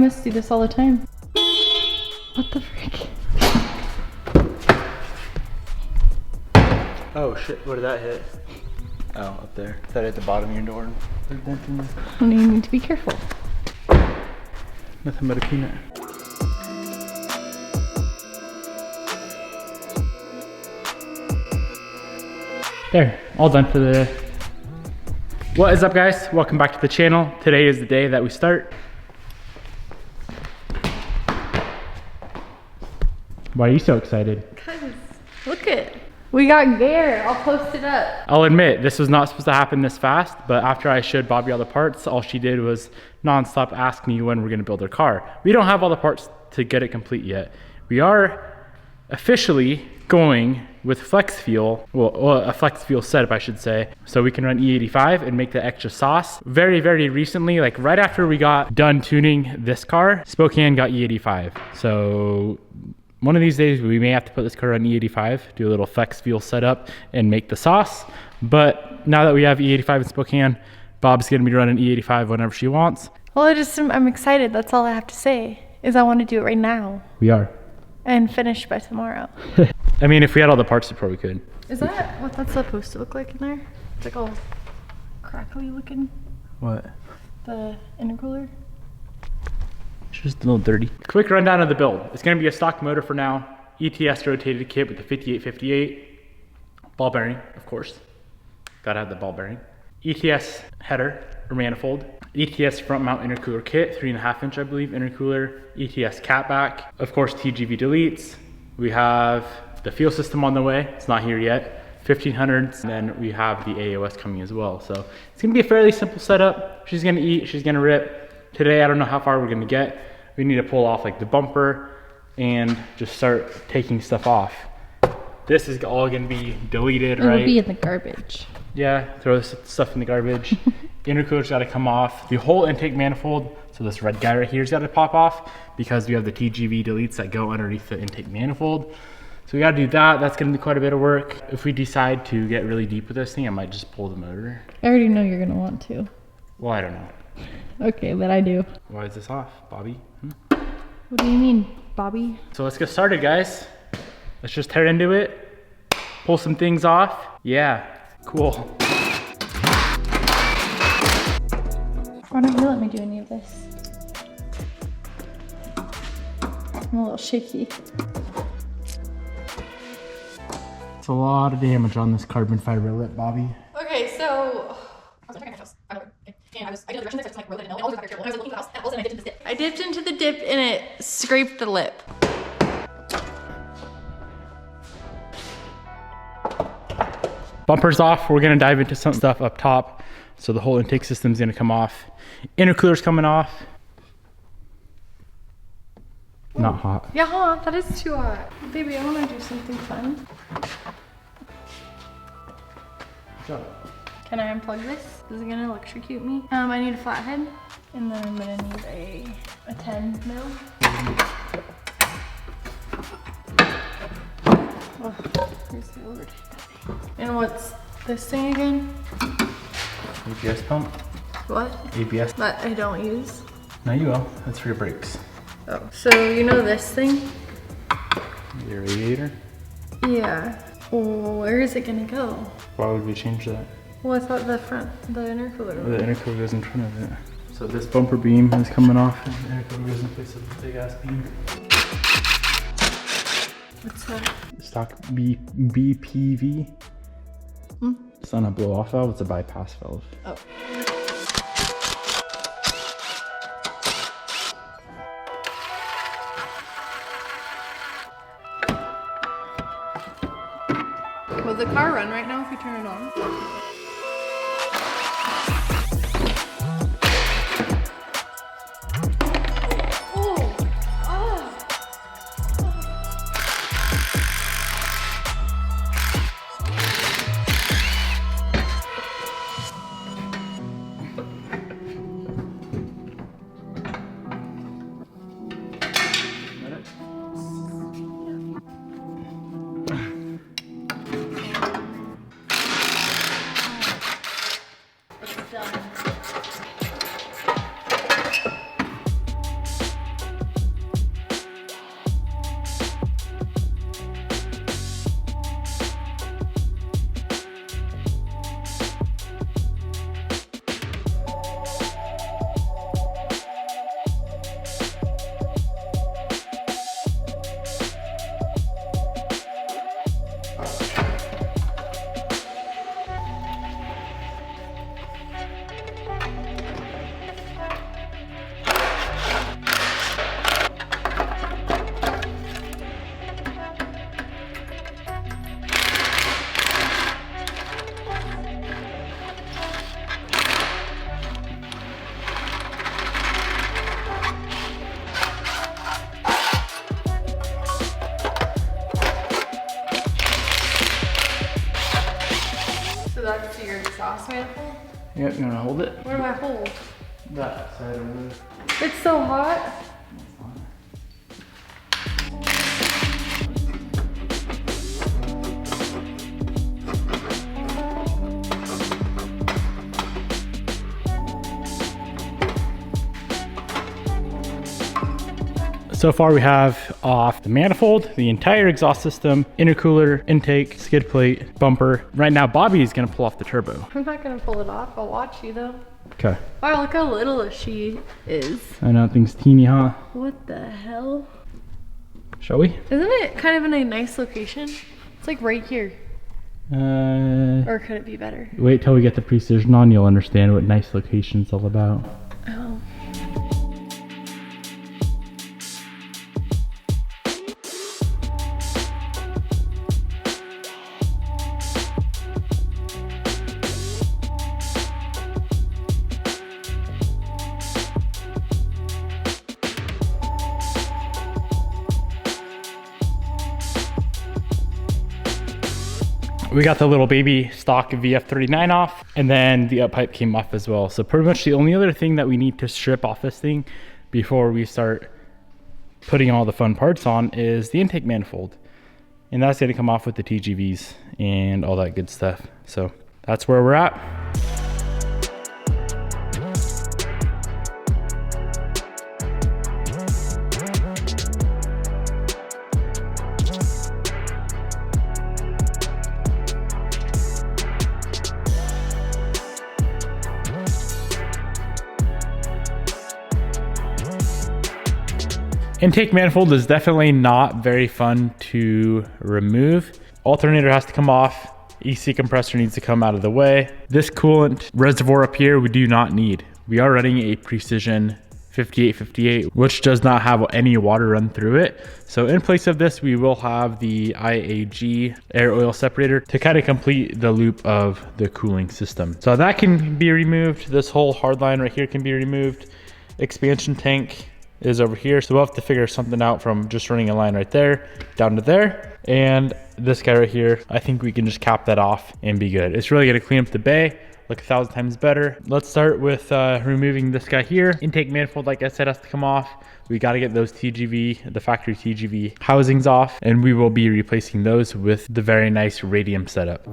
must do this all the time. What the frick? Oh shit, where did that hit? Oh, up there. That hit the bottom of your door. You need to be careful. Nothing but a peanut. There, all done for the day. What is up, guys? Welcome back to the channel. Today is the day that we start. Why are you so excited? Because look it. We got gear. I'll post it up. I'll admit, this was not supposed to happen this fast, but after I showed Bobby all the parts, all she did was nonstop ask me when we're gonna build her car. We don't have all the parts to get it complete yet. We are officially going with flex fuel, well, a flex fuel setup, I should say, so we can run E85 and make the extra sauce. Very, very recently, like right after we got done tuning this car, Spokane got E85. So one of these days we may have to put this car on E85, do a little flex fuel setup and make the sauce. But now that we have E85 in Spokane, Bob's gonna be running E85 whenever she wants. Well, I'm excited. That's all I have to say, is I want to do it right now. We are. And finish by tomorrow. I mean, if we had all the parts before we could. Is that what that's supposed to look like in there? It's like all crackly looking. What? The intercooler? It's just a little dirty. Quick rundown of the build. It's gonna be a stock motor for now. ETS rotated kit with the 5858. Ball bearing, of course. Gotta have the ball bearing. ETS header or manifold. ETS front mount intercooler kit, 3.5 inch, I believe, intercooler. ETS catback. Of course, TGV deletes. We have the fuel system on the way. It's not here yet. 1500s, and then we have the AOS coming as well. So it's gonna be a fairly simple setup. She's gonna eat, she's gonna rip. Today, I don't know how far we're gonna get. We need to pull off like the bumper and just start taking stuff off. This is all gonna be deleted, right? It'll be in the garbage. Yeah, throw this stuff in the garbage. Intercooler's gotta come off. The whole intake manifold, so this red guy right here's gotta pop off because we have the TGV deletes that go underneath the intake manifold. So we gotta do that. That's gonna be quite a bit of work. If we decide to get really deep with this thing, I might just pull the motor. I already know you're gonna want to. Well, I don't know. Okay, but I do. Why is this off, Bobby? What do you mean, Bobby? So let's get started, guys. Let's just tear into it, pull some things off. Yeah, cool. Why don't you let me do any of this? I'm a little shaky. It's a lot of damage on this carbon fiber lip, Bobby. Okay, so I dipped into the dip and it scraped the lip. Bumper's off. We're gonna dive into some stuff up top. So the whole intake system's gonna come off. Intercooler's coming off. Ooh. Not hot. Yeah, huh? That is too hot. Baby, I wanna do something fun. Can I unplug this? Is it gonna electrocute me? I need a flathead, and then I'm gonna need a 10 mil. Oh, praise the Lord. And what's this thing again? ABS pump. What? ABS. That I don't use. No, you will. That's for your brakes. Oh, so you know this thing? Your radiator? Yeah. Well, where is it gonna go? Why would we change that? Well, I thought the intercooler. The intercooler goes in front of it. So this bumper beam is coming off and the intercooler goes in place of the big ass beam. What's that? Stock BPV. Hmm? It's not a blow off valve, it's a bypass valve. Oh. Will the car run right now if we turn it on? to your exhaust manifold? Yep, you wanna hold it? Where do I hold? That side over there. It's so hot. So far we have off the manifold, the entire exhaust system, intercooler, intake, skid plate, bumper. Right now Bobby is gonna pull off the turbo. I'm not gonna pull it off. I'll watch you though. Okay. Wow, look how little she is. I know, thing's teeny, huh? What the hell? Shall we? Isn't it kind of in a nice location? It's like right here. Or could it be better? Wait till we get the precision on, you'll understand what nice location's all about. Oh. We got the little baby stock VF39 off, and then the up pipe came off as well. So pretty much the only other thing that we need to strip off this thing before we start putting all the fun parts on is the intake manifold. And that's gonna come off with the TGVs and all that good stuff. So that's where we're at. Intake manifold is definitely not very fun to remove. Alternator has to come off. EC compressor needs to come out of the way. This coolant reservoir up here, we do not need. We are running a Precision 5858, which does not have any water run through it. So in place of this, we will have the IAG air oil separator to kind of complete the loop of the cooling system. So that can be removed. This whole hard line right here can be removed. Expansion tank is over here. So we'll have to figure something out from just running a line right there down to there. And this guy right here, I think we can just cap that off and be good. It's really gonna clean up the bay, look 1,000 times better. Let's start with removing this guy here. Intake manifold, like I said, has to come off. We got to get those TGV, the factory TGV housings off, and we will be replacing those with the very nice radium setup.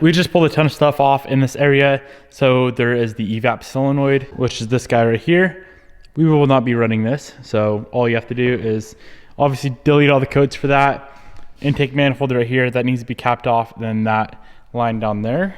We just pulled a ton of stuff off in this area. So there is the evap solenoid, which is this guy right here. We will not be running this. So all you have to do is obviously delete all the codes for that. Intake manifold right here, that needs to be capped off. Then that line down there.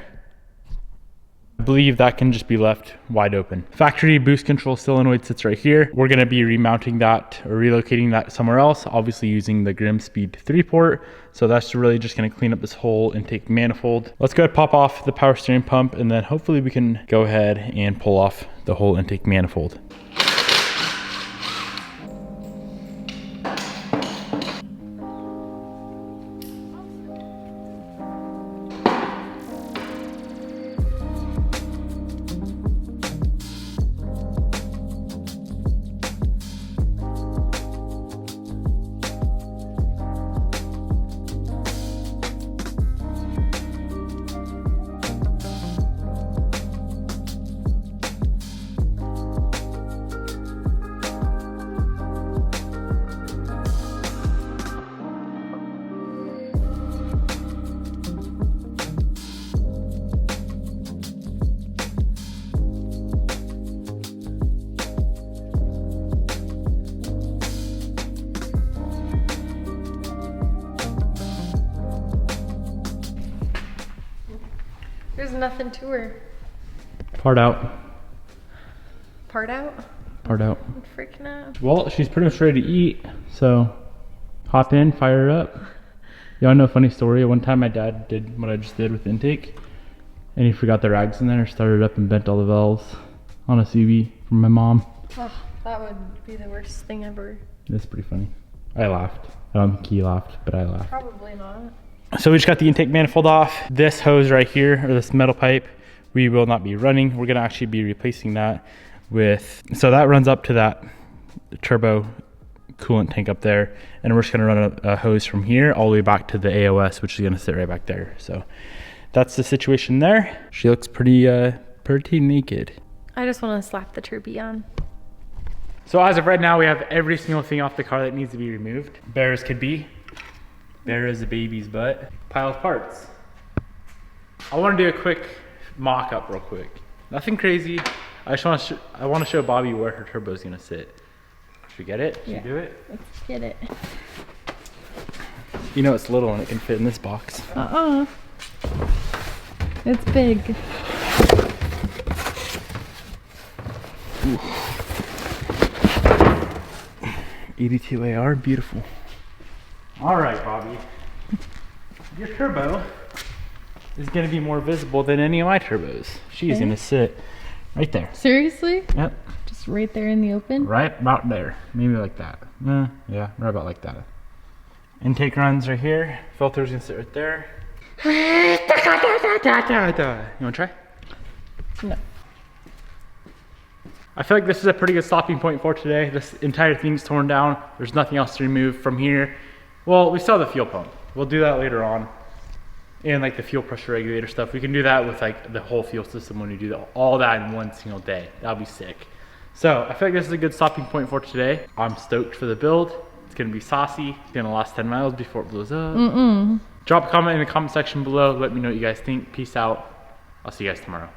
I believe that can just be left wide open. Factory boost control solenoid sits right here. We're gonna be remounting that or relocating that somewhere else, obviously using the Grimspeed 3-port. So that's really just gonna clean up this whole intake manifold. Let's go ahead and pop off the power steering pump, and then hopefully we can go ahead and pull off the whole intake manifold. There's nothing to her. Part out. Part out? Part out. I'm freaking out. Well, she's pretty much ready to eat, so hop in, fire her up. Y'all know a funny story? One time my dad did what I just did with intake, and he forgot the rags in there, started up and bent all the valves on a CB from my mom. Oh, that would be the worst thing ever. It's pretty funny. I laughed. I don't think he laughed, but I laughed. Probably not. So we just got the intake manifold off. This hose right here, or this metal pipe, we will not be running. We're gonna actually be replacing that with, so that runs up to that turbo coolant tank up there. And we're just gonna run a hose from here all the way back to the AOS, which is gonna sit right back there. So that's the situation there. She looks pretty naked. I just wanna slap the turbo on. So as of right now, we have every single thing off the car that needs to be removed. Bare as could be. Bare as a baby's butt. Pile of parts. I want to do a quick mock-up real quick. Nothing crazy. I just want to show Bobby where her turbo is gonna sit. Should we get it? Should we do it? Let's get it. You know it's little and it can fit in this box. It's big. Ooh. 82 AR, beautiful. All right, Bobby. Your turbo is gonna be more visible than any of my turbos. She's gonna sit right there. Seriously? Yep. Just right there in the open? Right about there. Maybe like that. Yeah, right about like that. Intake runs right here. Filter's gonna sit right there. You wanna try? No. I feel like this is a pretty good stopping point for today. This entire thing's torn down. There's nothing else to remove from here. Well, we still have the fuel pump. We'll do that later on. And like the fuel pressure regulator stuff. We can do that with like the whole fuel system when we do all that in one single day. That'll be sick. So I feel like this is a good stopping point for today. I'm stoked for the build. It's gonna be saucy. It's gonna last 10 miles before it blows up. Drop a comment in the comment section below. Let me know what you guys think. Peace out. I'll see you guys tomorrow.